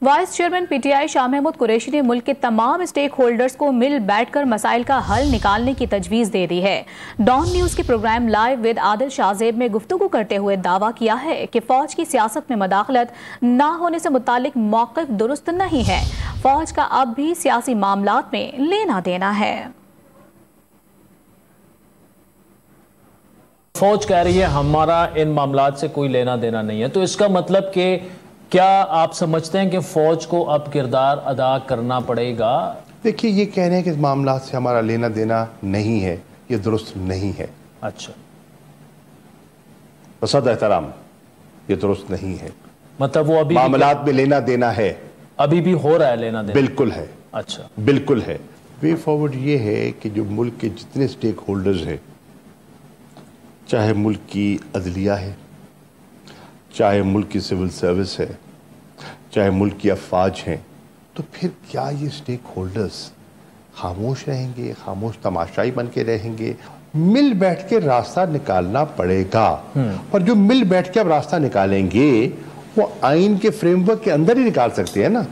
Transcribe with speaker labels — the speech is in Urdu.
Speaker 1: Voice chairman P T I Shah Mahmood Qureshi نے ملک کے تمام اسٹیک ہولڈرز کو مل بیٹھ کر مسائل کا حل نکالنے کی تجویز دے دی ہے۔ ڈان نیوز کے پروگرام لائیو ود عادل شاہ زیب میں گفتگو کرتے ہوئے دعویٰ کیا ہے کہ فوج کی سیاست میں مداخلت نہ ہونے سے متعلق موقف درست نہیں ہے۔ فوج کا اب بھی سیاسی معاملات میں لینا دینا ہے۔
Speaker 2: فوج کہہ رہی ہے ہمارا ان معاملات سے کوئی لینا دینا نہیں ہے، تو اس کا مطلب کہ کیا آپ سمجھتے ہیں کہ فوج کو اب کردار ادا کرنا پڑے گا؟
Speaker 3: دیکھیے، یہ کہہ رہے ہیں کہ اس معاملات سے ہمارا لینا دینا نہیں ہے، یہ درست نہیں ہے۔
Speaker 2: اچھا،
Speaker 3: بصد احترام یہ درست نہیں ہے۔
Speaker 2: مطلب وہ ابھی
Speaker 3: معاملات میں لینا دینا ہے،
Speaker 2: ابھی بھی ہو رہا ہے لینا دینا؟
Speaker 3: بالکل ہے۔
Speaker 2: اچھا،
Speaker 3: بالکل ہے۔ وے فارورڈ یہ ہے کہ جو ملک کے جتنے اسٹیک ہولڈرز ہیں، چاہے ملک کی عدلیہ ہے، چاہے ملک کی سول سروس ہے، چاہے ملک کی افواج ہیں، تو پھر کیا یہ اسٹیک ہولڈرز خاموش رہیں گے، خاموش تماشائی بن کے رہیں گے؟ مل بیٹھ کے راستہ نکالنا پڑے گا، اور جو مل بیٹھ کے اب راستہ نکالیں گے وہ آئین کے فریم ورک کے اندر ہی نکال سکتے ہیں نا۔